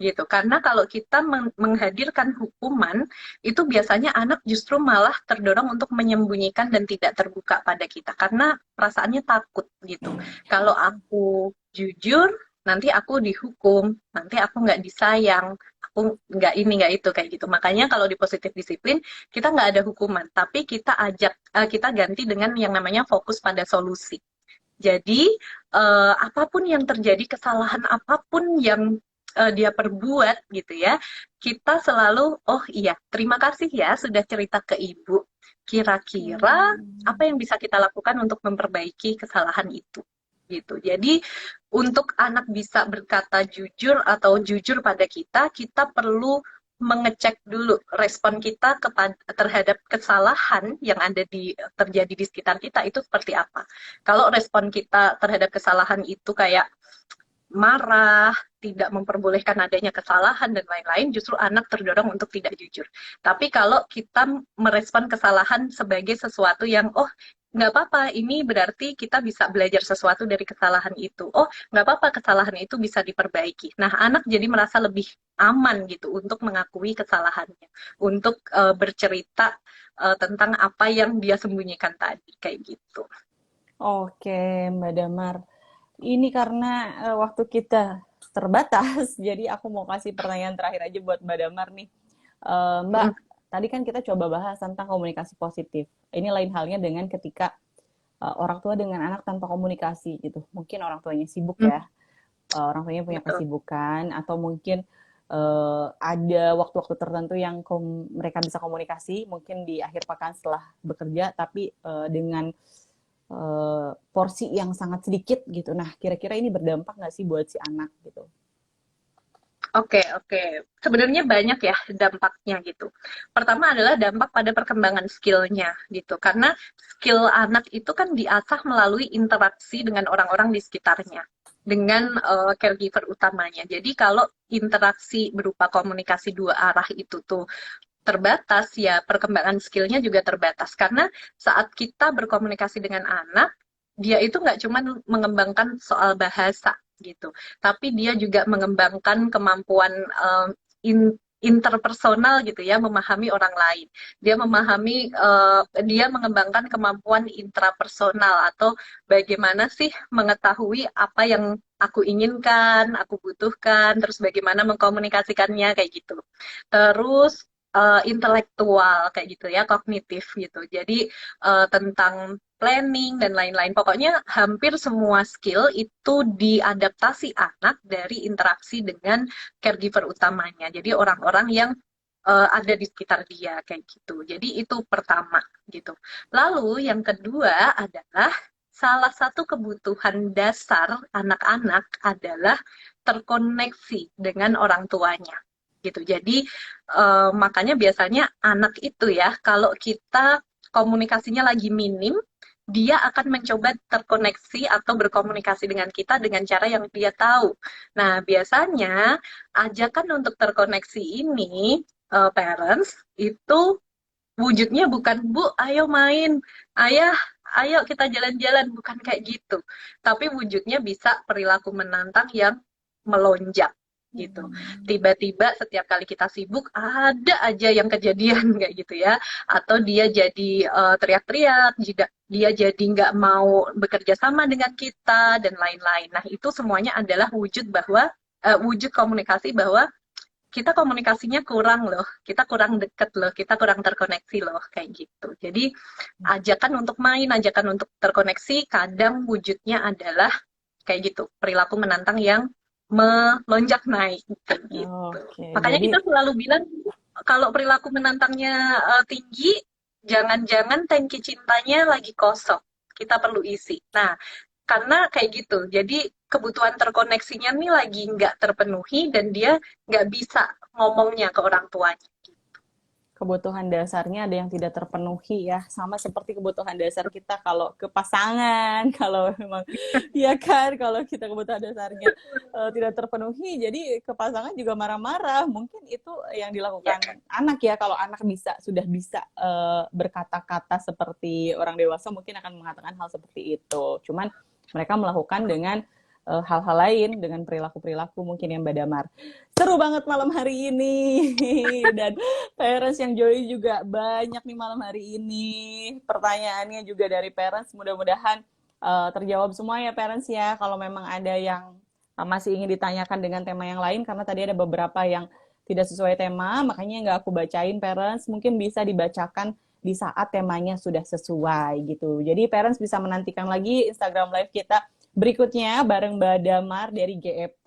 gitu. Karena kalau kita menghadirkan hukuman itu biasanya anak justru malah terdorong untuk menyembunyikan dan tidak terbuka pada kita karena perasaannya takut gitu. Kalau aku jujur nanti aku dihukum, nanti aku nggak disayang, aku nggak ini nggak itu kayak gitu. Makanya kalau di positif disiplin kita nggak ada hukuman, tapi kita ajak kita ganti dengan yang namanya fokus pada solusi. Jadi apapun yang terjadi, kesalahan apapun yang dia perbuat gitu ya, kita selalu, oh iya, terima kasih ya sudah cerita ke ibu. Kira-kira apa Hmm. yang bisa kita lakukan untuk memperbaiki kesalahan itu? Gitu. Jadi untuk anak bisa berkata jujur atau jujur pada kita perlu mengecek dulu respon kita terhadap kesalahan yang ada terjadi di sekitar kita itu seperti apa. Kalau respon kita terhadap kesalahan itu kayak marah, tidak memperbolehkan adanya kesalahan dan lain-lain, justru anak terdorong untuk tidak jujur. Tapi kalau kita merespon kesalahan sebagai sesuatu yang, oh nggak apa-apa, ini berarti kita bisa belajar sesuatu dari kesalahan itu. Oh nggak apa-apa, kesalahan itu bisa diperbaiki. Nah anak jadi merasa lebih aman gitu untuk mengakui kesalahannya, untuk bercerita tentang apa yang dia sembunyikan tadi, kayak gitu. Oke, Mbak Damar. Ini karena waktu kita terbatas, jadi aku mau kasih pertanyaan terakhir aja buat Mbak Damar nih. Mbak, Mm, tadi kan kita coba bahas tentang komunikasi positif. Ini lain halnya dengan ketika orang tua dengan anak tanpa komunikasi gitu. Mungkin orang tuanya sibuk mm, ya, orang tuanya punya betul. kesibukan, atau mungkin ada waktu-waktu tertentu yang mereka bisa komunikasi, mungkin di akhir pekan setelah bekerja, tapi dengan porsi yang sangat sedikit gitu. Nah, kira-kira ini berdampak nggak sih buat si anak gitu? Oke, oke. Sebenarnya banyak ya dampaknya gitu. Pertama adalah dampak pada perkembangan skillnya gitu. Karena skill anak itu kan diasah melalui interaksi dengan orang-orang di sekitarnya. Dengan caregiver utamanya. Jadi kalau interaksi berupa komunikasi dua arah itu tuh terbatas, ya perkembangan skillnya juga terbatas. Karena saat kita berkomunikasi dengan anak, dia itu nggak cuma mengembangkan soal bahasa gitu, tapi dia juga mengembangkan kemampuan interpersonal gitu ya, memahami orang lain. Dia memahami, dia mengembangkan kemampuan intrapersonal atau bagaimana sih mengetahui apa yang aku inginkan, aku butuhkan, terus bagaimana mengkomunikasikannya kayak gitu. Terus intelektual kayak gitu ya, kognitif gitu. Jadi tentang planning dan lain-lain. Pokoknya hampir semua skill itu diadaptasi anak dari interaksi dengan caregiver utamanya. Jadi orang-orang yang ada di sekitar dia kayak gitu. Jadi itu pertama gitu. Lalu yang kedua adalah salah satu kebutuhan dasar anak-anak adalah terkoneksi dengan orang tuanya gitu. Jadi makanya biasanya anak itu ya kalau kita komunikasinya lagi minim, dia akan mencoba terkoneksi atau berkomunikasi dengan kita dengan cara yang dia tahu. Nah, biasanya ajakan untuk terkoneksi ini parents itu wujudnya bukan Bu, ayo main, ayah, ayo kita jalan-jalan, bukan kayak gitu. Tapi wujudnya bisa perilaku menantang yang melonjak gitu. Tiba-tiba setiap kali kita sibuk ada aja yang kejadian kayak gitu ya. Atau dia jadi teriak-teriak, dia jadi nggak mau bekerja sama dengan kita dan lain-lain. Nah itu semuanya adalah wujud bahwa wujud komunikasi bahwa kita komunikasinya kurang loh, kita kurang deket loh, kita kurang terkoneksi loh, kayak gitu. Jadi ajakan untuk main, ajakan untuk terkoneksi, kadang wujudnya adalah kayak gitu, perilaku menantang yang melonjak naik gitu. Oke, Makanya jadi kita selalu bilang kalau perilaku menantangnya tinggi, jangan-jangan tangki cintanya lagi kosong. Kita perlu isi. Nah, karena kayak gitu. Jadi kebutuhan terkoneksinya nih lagi nggak terpenuhi dan dia nggak bisa ngomongnya ke orang tuanya. kebutuhan dasarnya ada yang tidak terpenuhi ya, sama seperti kebutuhan dasar kita kalau ke pasangan, kalau memang ya kan, kalau kita kebutuhan dasarnya tidak terpenuhi, jadi ke pasangan juga marah-marah. Mungkin itu yang Ya, dilakukan anak ya, kalau anak sudah bisa berkata-kata seperti orang dewasa mungkin akan mengatakan hal seperti itu. Cuman mereka melakukan dengan hal-hal lain, dengan perilaku-perilaku mungkin yang Mbak Damar. Seru banget malam hari ini. Dan parents yang join juga banyak nih malam hari ini. Pertanyaannya juga dari parents, mudah-mudahan terjawab semua ya parents ya. Kalau memang ada yang masih ingin ditanyakan dengan tema yang lain, karena tadi ada beberapa yang tidak sesuai tema, makanya nggak aku bacain parents. Mungkin bisa dibacakan di saat temanya sudah sesuai gitu. Jadi parents bisa menantikan lagi Instagram live kita berikutnya bareng Mbak Damar dari GEP.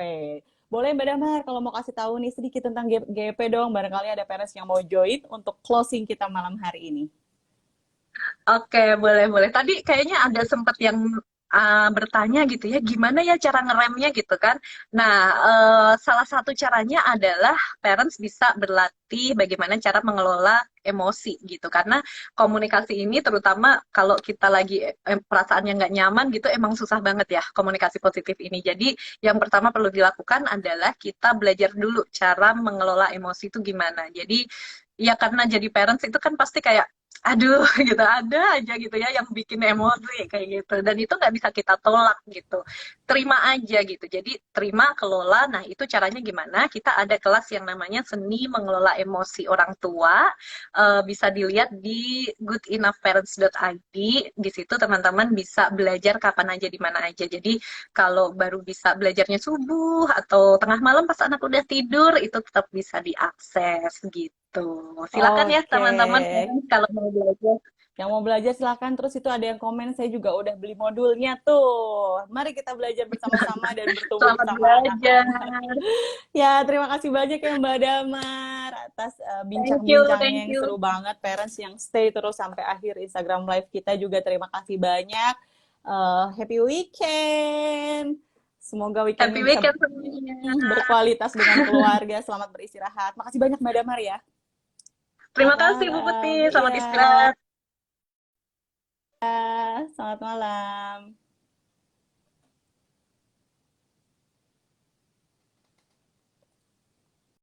Boleh Mbak Damar kalau mau kasih tahu nih sedikit tentang GEP dong, barangkali ada parents yang mau join untuk closing kita malam hari ini. oke, boleh boleh. Tadi kayaknya ada sempat yang bertanya gitu ya, gimana ya cara ngeremnya gitu kan. Nah, salah satu caranya adalah parents bisa berlatih bagaimana cara mengelola emosi gitu. Karena komunikasi ini terutama kalau kita lagi perasaannya nggak nyaman gitu, emang susah banget ya komunikasi positif ini. Jadi yang pertama perlu dilakukan adalah kita belajar dulu cara mengelola emosi itu gimana. Jadi ya karena jadi parents itu kan pasti kayak aduh gitu ada aja gitu ya yang bikin emosi kayak gitu dan itu nggak bisa kita tolak gitu, terima aja gitu. Jadi terima, kelola. Nah itu caranya gimana, kita ada kelas yang namanya seni mengelola emosi orang tua. Bisa dilihat di goodenoughparents.id. Di situ teman-teman bisa belajar kapan aja di mana aja. Jadi kalau baru bisa belajarnya subuh atau tengah malam pas anak udah tidur itu tetap bisa diakses gitu. Silakan ya Oke. teman-teman kalau mau belajar. Yang mau belajar silahkan. Terus itu ada yang komen, saya juga udah beli modulnya tuh. Mari kita belajar bersama-sama dan bertumbuh Selamat bersama belajar. anak-anak. Ya, terima kasih banyak ya Mbak Damar atas Thank you, bincang-bincangnya thank yang seru you. banget. Parents yang stay terus sampai akhir Instagram live kita juga terima kasih banyak. Happy weekend. Semoga Happy weekendnya bisa weekend semuanya. berkualitas dengan keluarga. Selamat beristirahat. Makasih banyak Mbak Damar ya. Terima Selamat kasih Bu malam. Putih. Iya, Selamat istirahat. selamat malam.